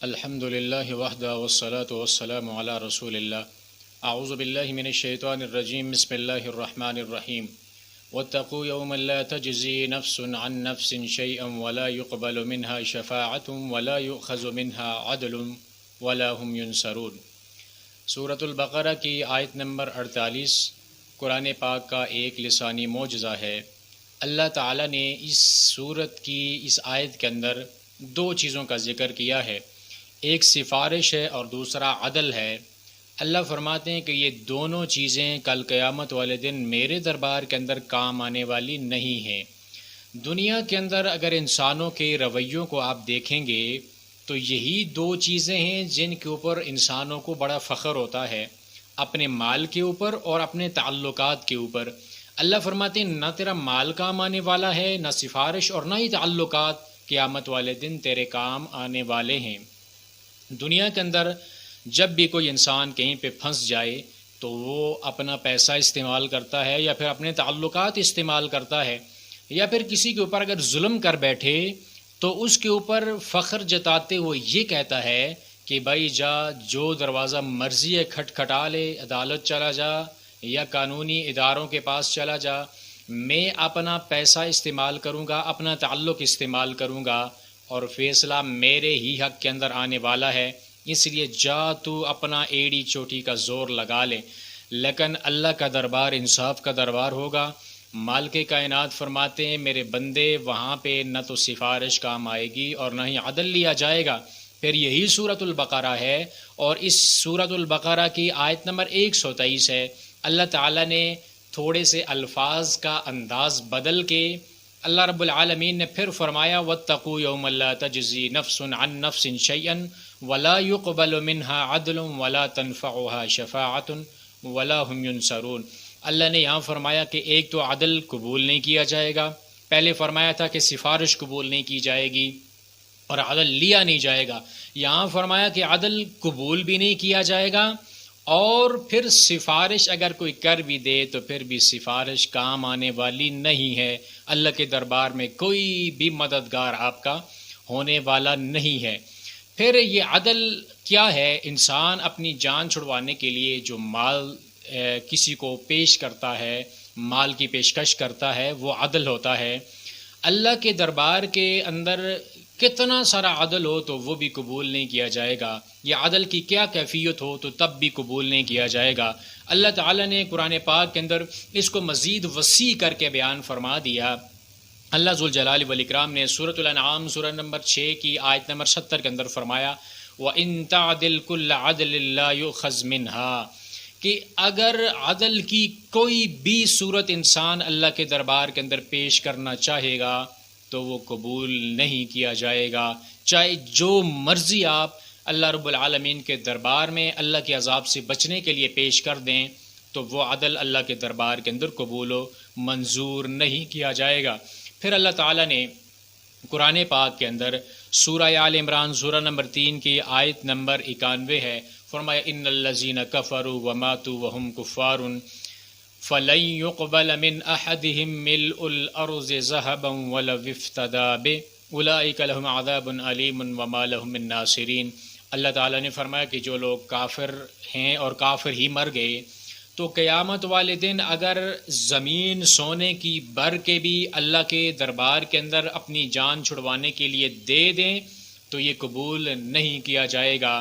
الحمد للہ وحدہ والصلاة والسلام علی رسول اللہ اعوذ باللہ من الشیطان الرجیم بسم اللہ الرحمن الرحیم واتقوا یوما لا تجزی نفس عن نفس شیئا ولا يقبل منها شفاعة ولا يؤخذ منها عدل ولا هم ينصرون۔ سورۃ البقرہ کی آیت نمبر 48 قرآن پاک کا ایک لسانی معجزہ ہے۔ اللہ تعالیٰ نے اس سورت کی اس آیت کے اندر دو چیزوں کا ذکر کیا ہے، ایک سفارش ہے اور دوسرا عدل ہے۔ اللہ فرماتے ہیں کہ یہ دونوں چیزیں کل قیامت والے دن میرے دربار کے اندر کام آنے والی نہیں ہیں۔ دنیا کے اندر اگر انسانوں کے رویوں کو آپ دیکھیں گے تو یہی دو چیزیں ہیں جن کے اوپر انسانوں کو بڑا فخر ہوتا ہے، اپنے مال کے اوپر اور اپنے تعلقات کے اوپر۔ اللہ فرماتے ہیں نہ تیرا مال کام آنے والا ہے، نہ سفارش، اور نہ ہی تعلقات قیامت والے دن تیرے کام آنے والے ہیں۔ دنیا کے اندر جب بھی کوئی انسان کہیں پہ پھنس جائے تو وہ اپنا پیسہ استعمال کرتا ہے یا پھر اپنے تعلقات استعمال کرتا ہے، یا پھر کسی کے اوپر اگر ظلم کر بیٹھے تو اس کے اوپر فخر جتاتے ہوئے یہ کہتا ہے کہ بھائی جا جو دروازہ مرضی ہے کھٹکھٹا لے، عدالت چلا جا یا قانونی اداروں کے پاس چلا جا، میں اپنا پیسہ استعمال کروں گا، اپنا تعلق استعمال کروں گا اور فیصلہ میرے ہی حق کے اندر آنے والا ہے، اس لیے جا تو اپنا ایڑی چوٹی کا زور لگا لے۔ لیکن اللہ کا دربار انصاف کا دربار ہوگا۔ مالک کائنات فرماتے ہیں میرے بندے وہاں پہ نہ تو سفارش کام آئے گی اور نہ ہی عدل لیا جائے گا۔ پھر یہی سورۃ البقرہ ہے، اور اس سورۃ البقرہ کی آیت نمبر 123 ہے۔ اللہ تعالیٰ نے تھوڑے سے الفاظ کا انداز بدل کے اللہ رب العالمین نے پھر فرمایا واتقوا یوما لا تجزی نفس عن نفس شیئا ولا يقبل منها عدل ولا تنفعها شفاعة ولا هم ينصرون۔ اللہ نے یہاں فرمایا کہ ایک تو عدل قبول نہیں کیا جائے گا، پہلے فرمایا تھا کہ سفارش قبول نہیں کی جائے گی اور عدل لیا نہیں جائے گا، یہاں فرمایا کہ عدل قبول بھی نہیں کیا جائے گا، اور پھر سفارش اگر کوئی کر بھی دے تو پھر بھی سفارش کام آنے والی نہیں ہے۔ اللہ کے دربار میں کوئی بھی مددگار آپ کا ہونے والا نہیں ہے۔ پھر یہ عدل کیا ہے؟ انسان اپنی جان چھڑوانے کے لیے جو مال کسی کو پیش کرتا ہے، مال کی پیشکش کرتا ہے، وہ عدل ہوتا ہے۔ اللہ کے دربار کے اندر کتنا سارا عدل ہو تو وہ بھی قبول نہیں کیا جائے گا، یہ عدل کی کیا کیفیت ہو تو تب بھی قبول نہیں کیا جائے گا۔ اللہ تعالیٰ نے قرآن پاک کے اندر اس کو مزید وسیع کر کے بیان فرما دیا۔ اللہ ذوالجلال والاکرام نے سورۃ الانعام سورہ نمبر 6 کی آیت نمبر 70 کے اندر فرمایا وَإِن تَعْدِلْ كُلَّ عَدْلٍ لَا يُؤْخَذْ مِنْهَا، کہ اگر عدل کی کوئی بھی صورت انسان اللہ کے دربار کے اندر پیش کرنا چاہے گا تو وہ قبول نہیں کیا جائے گا، چاہے جو مرضی آپ اللہ رب العالمین کے دربار میں اللہ کے عذاب سے بچنے کے لیے پیش کر دیں تو وہ عدل اللہ کے دربار کے اندر قبول و منظور نہیں کیا جائے گا۔ پھر اللہ تعالیٰ نے قرآن پاک کے اندر سورہ آل عمران سورہ نمبر 3 کی آیت نمبر 91 ہے، فرمایا ان الذین کفروا وماتوا وهم کفار فلن يقبل من احدهم ملء الارض ذهبا ولو افتدى به اولئک لهم عذاب علیم وما لهم من ناصرین۔ اللہ تعالیٰ نے فرمایا کہ جو لوگ کافر ہیں اور کافر ہی مر گئے تو قیامت والے دن اگر زمین سونے کی بھر کے بھی اللہ کے دربار کے اندر اپنی جان چھڑوانے کے لیے دے دیں تو یہ قبول نہیں کیا جائے گا۔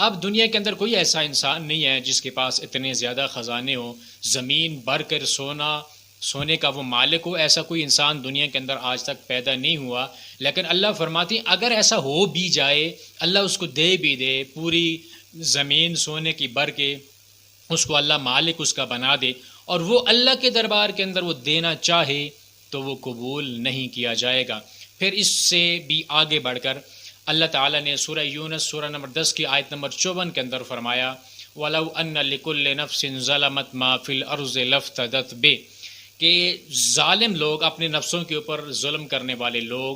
اب دنیا کے اندر کوئی ایسا انسان نہیں ہے جس کے پاس اتنے زیادہ خزانے ہوں، زمین بھر کر سونے کا وہ مالک ہو، ایسا کوئی انسان دنیا کے اندر آج تک پیدا نہیں ہوا۔ لیکن اللہ فرماتی اگر ایسا ہو بھی جائے، اللہ اس کو دے بھی دے، پوری زمین سونے کی بھر کے اس کو اللہ مالک اس کا بنا دے، اور وہ اللہ کے دربار کے اندر وہ دینا چاہے تو وہ قبول نہیں کیا جائے گا۔ پھر اس سے بھی آگے بڑھ کر اللہ تعالیٰ نے سورہ یونس سورہ نمبر 10 کی آیت نمبر 54 کے اندر فرمایا وَلَوْ أَنَّ لِكُلِّ نَفْسٍ ظَلَمَتْ مَا فِي الْأَرْضِ لَافْتَدَتْ بِهِ، کہ ظالم لوگ، اپنے نفسوں کے اوپر ظلم کرنے والے لوگ،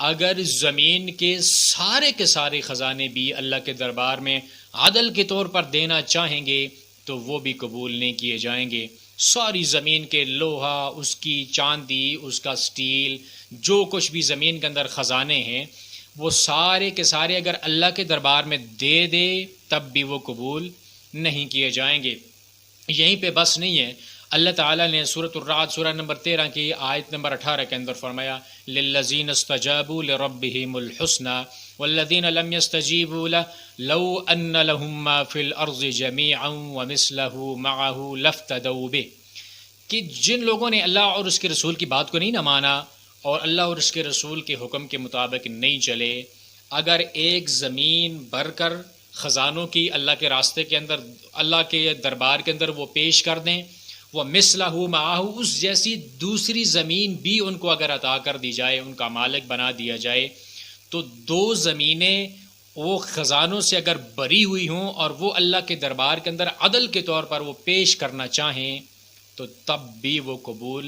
اگر زمین کے سارے خزانے بھی اللہ کے دربار میں عدل کے طور پر دینا چاہیں گے تو وہ بھی قبول نہیں کیے جائیں گے۔ ساری زمین کے لوہا، اس کی چاندی، اس کا سٹیل، جو کچھ بھی زمین کے اندر خزانے ہیں وہ سارے کے سارے اگر اللہ کے دربار میں دے دے تب بھی وہ قبول نہیں کیے جائیں گے۔ یہیں پہ بس نہیں ہے، اللہ تعالیٰ نے سورۃ الرعد سورہ نمبر 13 کی آیت نمبر 18 کے اندر فرمایا للذین استجابوا لربهم الحسنى والذین لم يستجیبوا له لو ان لهم ما فی الارض جميعا ومثله معه لافتدوا به، کہ جن لوگوں نے اللہ اور اس کے رسول کی بات کو نہیں نہ مانا اور اللہ اور اس کے رسول کے حکم کے مطابق نہیں چلے، اگر ایک زمین بھر کر خزانوں کی اللہ کے راستے کے اندر، اللہ کے دربار کے اندر وہ پیش کر دیں، وہ مثلہ معہ، اس جیسی دوسری زمین بھی ان کو اگر عطا کر دی جائے، ان کا مالک بنا دیا جائے، تو دو زمینیں وہ خزانوں سے اگر بری ہوئی ہوں اور وہ اللہ کے دربار کے اندر عدل کے طور پر وہ پیش کرنا چاہیں تو تب بھی وہ قبول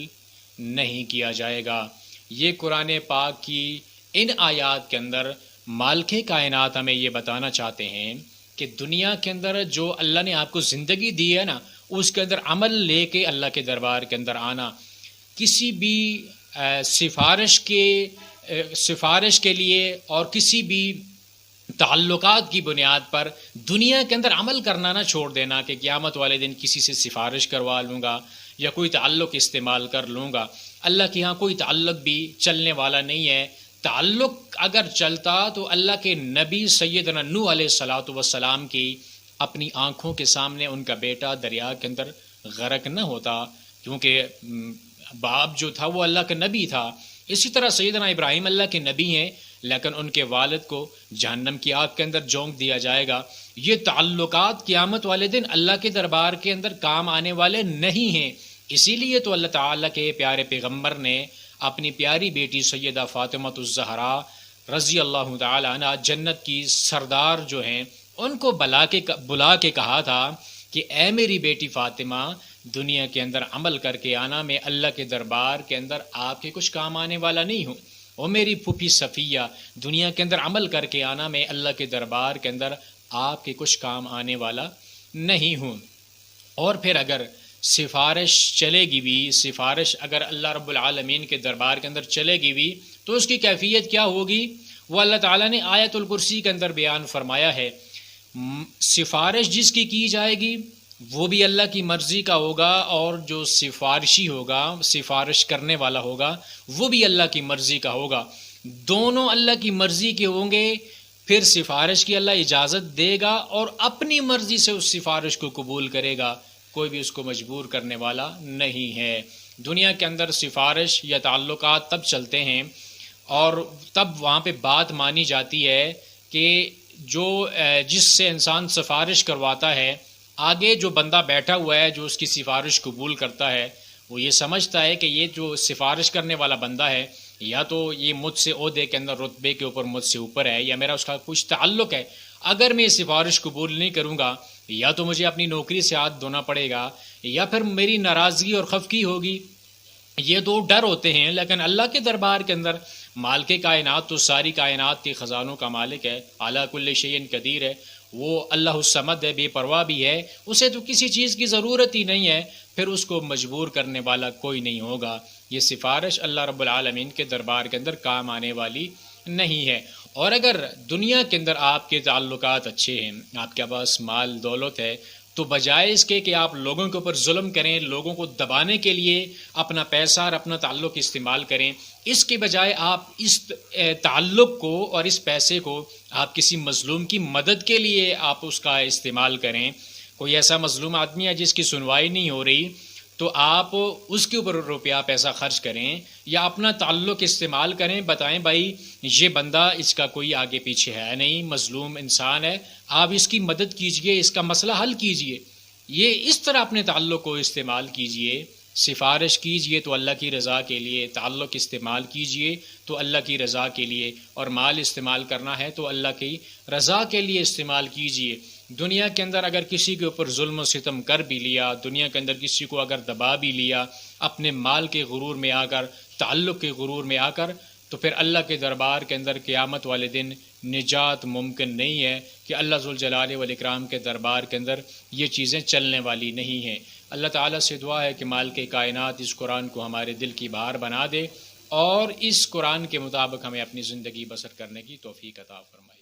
نہیں کیا جائے گا۔ یہ قرآن پاک کی ان آیات کے اندر مالک کائنات ہمیں یہ بتانا چاہتے ہیں کہ دنیا کے اندر جو اللہ نے آپ کو زندگی دی ہے نا، اس کے اندر عمل لے کے اللہ کے دربار کے اندر آنا، کسی بھی سفارش کے لیے اور کسی بھی تعلقات کی بنیاد پر دنیا کے اندر عمل کرنا نہ چھوڑ دینا کہ قیامت والے دن کسی سے سفارش کروا لوں گا یا کوئی تعلق استعمال کر لوں گا۔ اللہ کے ہاں کوئی تعلق بھی چلنے والا نہیں ہے۔ تعلق اگر چلتا تو اللہ کے نبی سیدنا نوح علیہ الصلوۃ والسلام کی اپنی آنکھوں کے سامنے ان کا بیٹا دریا کے اندر غرق نہ ہوتا، کیونکہ باپ جو تھا وہ اللہ کا نبی تھا۔ اسی طرح سیدنا ابراہیم اللہ کے نبی ہیں، لیکن ان کے والد کو جہنم کی آگ کے اندر جھونک دیا جائے گا۔ یہ تعلقات قیامت والے دن اللہ کے دربار کے اندر کام آنے والے نہیں ہیں۔ اسی لیے تو اللہ تعالیٰ کے پیارے پیغمبر نے اپنی پیاری بیٹی سیدہ فاطمہ الزہرا رضی اللہ تعالی عنہا، جنت کی سردار جو ہیں، ان کو بلا کے کہا تھا کہ اے میری بیٹی فاطمہ، دنیا کے اندر عمل کر کے آنا، میں اللہ کے دربار کے اندر آپ کے کچھ کام آنے والا نہیں ہوں۔ او میری پھوپھی صفیہ، دنیا کے اندر عمل کر کے آنا، میں اللہ کے دربار کے اندر آپ کے کچھ کام آنے والا نہیں ہوں۔ اور پھر اگر سفارش چلے گی بھی، سفارش اگر اللہ رب العالمین کے دربار کے اندر چلے گی بھی تو اس کی کیفیت کیا ہوگی؟ وہ اللہ تعالیٰ نے آیت الکرسی کے اندر بیان فرمایا ہے۔ سفارش جس کی جائے گی وہ بھی اللہ کی مرضی کا ہوگا، اور جو سفارشی ہوگا، سفارش کرنے والا ہوگا، وہ بھی اللہ کی مرضی کا ہوگا۔ دونوں اللہ کی مرضی کے ہوں گے، پھر سفارش کی اللہ اجازت دے گا اور اپنی مرضی سے اس سفارش کو قبول کرے گا، کوئی بھی اس کو مجبور کرنے والا نہیں ہے۔ دنیا کے اندر سفارش یا تعلقات تب چلتے ہیں اور تب وہاں پہ بات مانی جاتی ہے کہ جس سے انسان سفارش کرواتا ہے، آگے جو بندہ بیٹھا ہوا ہے جو اس کی سفارش قبول کرتا ہے، وہ یہ سمجھتا ہے کہ یہ جو سفارش کرنے والا بندہ ہے یا تو یہ مجھ سے عہدے کے اندر رتبے کے اوپر مجھ سے اوپر ہے، یا میرا اس کا کچھ تعلق ہے۔ اگر میں یہ سفارش قبول نہیں کروں گا یا تو مجھے اپنی نوکری سے ہاتھ دھونا پڑے گا یا پھر میری ناراضگی اور خفگی ہوگی۔ یہ دو ڈر ہوتے ہیں، لیکن اللہ کے دربار کے اندر مالک کائنات تو ساری کائنات کے خزانوں کا مالک ہے، اعلیٰ کل شیء قدیر ہے، وہ اللہ الصمد ہے، بے پرواہ بھی ہے، اسے تو کسی چیز کی ضرورت ہی نہیں ہے، پھر اس کو مجبور کرنے والا کوئی نہیں ہوگا۔ یہ سفارش اللہ رب العالمین کے دربار کے اندر کام آنے والی نہیں ہے۔ اور اگر دنیا کے اندر آپ کے تعلقات اچھے ہیں، آپ کے پاس مال دولت ہے، تو بجائے اس کے کہ آپ لوگوں کے اوپر ظلم کریں، لوگوں کو دبانے کے لیے اپنا پیسہ اور اپنا تعلق استعمال کریں، اس کے بجائے آپ اس تعلق کو اور اس پیسے کو آپ کسی مظلوم کی مدد کے لیے آپ اس کا استعمال کریں۔ کوئی ایسا مظلوم آدمی ہے جس کی سنوائی نہیں ہو رہی، تو آپ اس کے اوپر روپیہ پیسہ خرچ کریں یا اپنا تعلق استعمال کریں، بتائیں بھائی یہ بندہ، اس کا کوئی آگے پیچھے ہے نہیں، مظلوم انسان ہے، آپ اس کی مدد کیجئے، اس کا مسئلہ حل کیجئے۔ یہ اس طرح اپنے تعلق کو استعمال کیجئے، سفارش کیجئے تو اللہ کی رضا کے لیے، تعلق استعمال کیجئے تو اللہ کی رضا کے لیے، اور مال استعمال کرنا ہے تو اللہ کی رضا کے لیے استعمال کیجئے۔ دنیا کے اندر اگر کسی کے اوپر ظلم و ستم کر بھی لیا، دنیا کے اندر کسی کو اگر دبا بھی لیا، اپنے مال کے غرور میں آ کر، تعلق کے غرور میں آ کر، تو پھر اللہ کے دربار کے اندر قیامت والے دن نجات ممکن نہیں ہے، کہ اللہ ذوالجلال والاکرام کے دربار کے اندر یہ چیزیں چلنے والی نہیں ہیں۔ اللہ تعالیٰ سے دعا ہے کہ مالک کائنات اس قرآن کو ہمارے دل کی بہار بنا دے، اور اس قرآن کے مطابق ہمیں اپنی زندگی بسر کرنے کی توفیق عطا فرمائے۔